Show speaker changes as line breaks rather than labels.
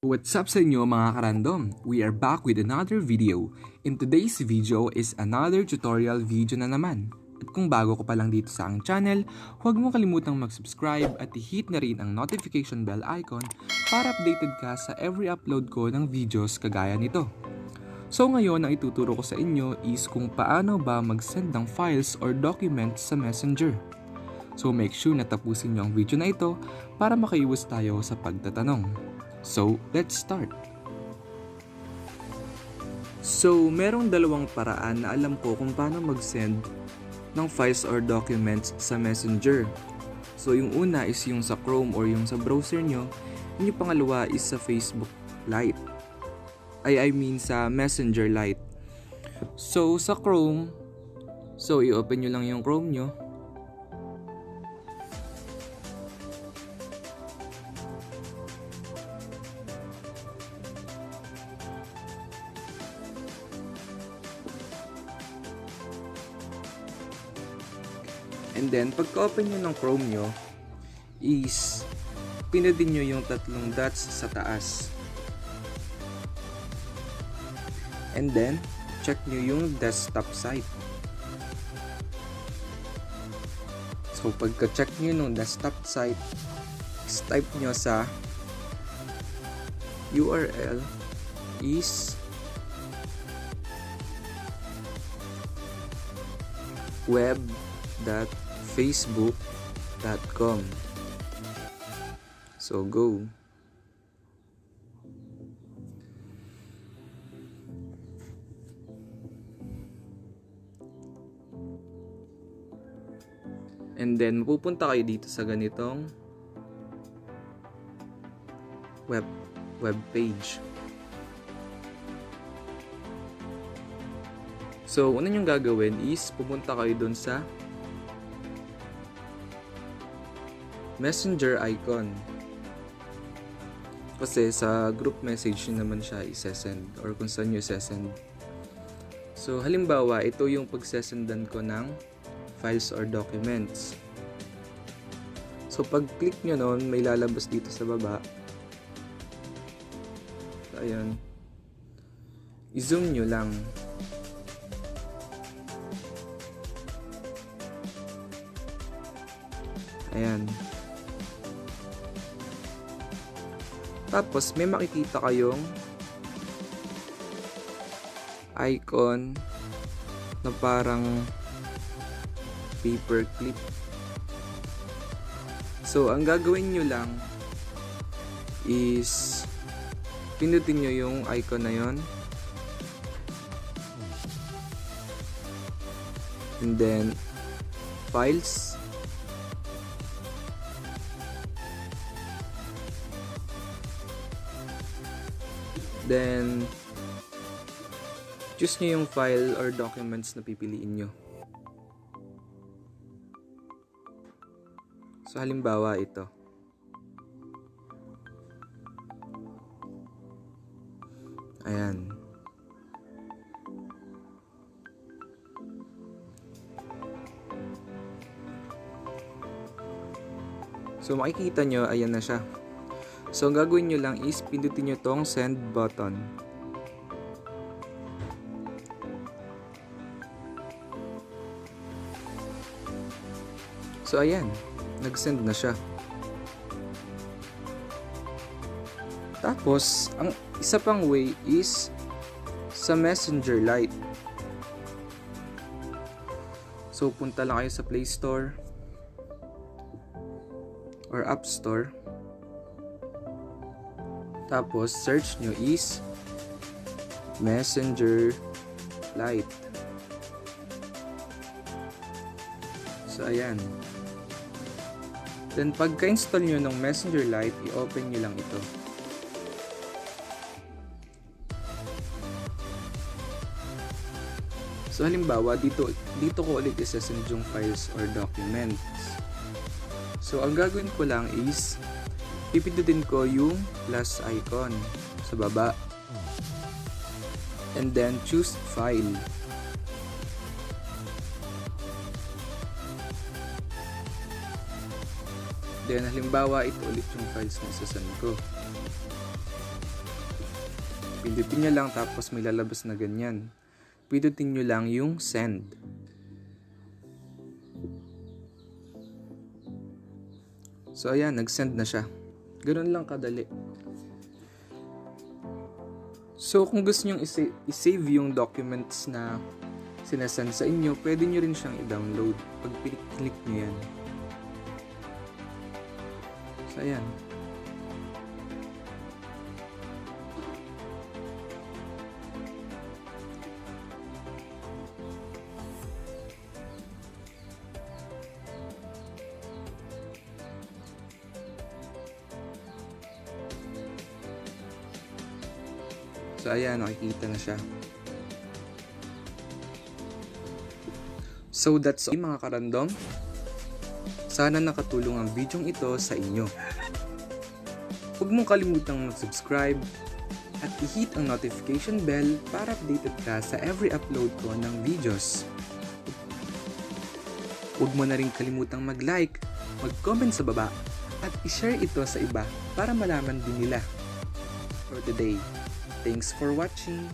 What's up sa inyo mga karandom? We are back with another video. In today's video is another tutorial video na naman. At kung bago ko pa lang dito sa aking channel, huwag mo kalimutang mag-subscribe at i-hit na rin ang notification bell icon para updated ka sa every upload ko ng videos kagaya nito. So ngayon ang ituturo ko sa inyo is kung paano ba mag-send ng files or documents sa Messenger. So make sure na tapusin nyo ang video na ito para makaiwas tayo sa pagtatanong. So, let's start. So, merong dalawang paraan na alam ko kung paano mag-send ng files or documents sa Messenger. So, yung una is yung sa Chrome or yung sa browser nyo. Yung pangalawa is sa Facebook Lite. I mean sa Messenger Lite. So, sa Chrome, i-open nyo lang yung Chrome nyo. And then, pagka-open nyo ng Chrome nyo, is pinadin nyo yung tatlong dots sa taas. And then, check nyo yung desktop site. So, pagka-check nyo yung desktop site, type nyo sa URL is web.facebook.com. So go. And then pupunta kayo dito sa ganitong web page. So, una nyo gagawin is pupunta kayo dun sa Messenger icon. Kasi sa group message nyo naman siya isesend or kung saan nyo isesend. So, halimbawa, ito yung pagsesendan ko ng files or documents. So, pag-click nyo nun, may lalabas dito sa baba. So, ayan. I-zoom nyo lang. Ayan. Tapos, may makikita kayong icon na parang paperclip. So, ang gagawin nyo lang is pindutin nyo yung icon na yon. And then, files. Then, choose nyo yung file or documents na pipiliin nyo. So, halimbawa ito. Ayan. So, makikita nyo, ayan na siya. So, ang gagawin nyo lang is pindutin nyo tong send button. So, ayan. Nag-send na siya. Tapos, ang isa pang way is sa Messenger Lite. So, punta lang kayo sa Play Store or App Store. Tapos, search nyo is Messenger Lite. So, ayan. Then, pagka-install nyo ng Messenger Lite, i-open nyo lang ito. So, halimbawa, dito ko ulit isesend yung files or documents. So, ang gagawin ko lang is pipindutin ko yung plus icon sa baba. And then, choose file. Then, halimbawa, ito ulit yung files na isasend ko. Pindutin nyo lang tapos may lalabas na ganyan. Pindutin nyo lang yung send. So ayan, nag-send na siya. Ganun lang kadali. So kung gusto nyo i-save yung documents na sinasend sa inyo, pwede nyo rin siyang i-download pag click nyo yan. So ayan. So ayan, nakikita na siya. So that's all mga karandom. Sana nakatulong ang videong ito sa inyo. Huwag mong kalimutang mag-subscribe at i-hit ang notification bell para updated ka sa every upload ko ng videos. Huwag mo na rin kalimutang mag-like, mag-comment sa baba at i-share ito sa iba para malaman din nila. For today, thanks for watching!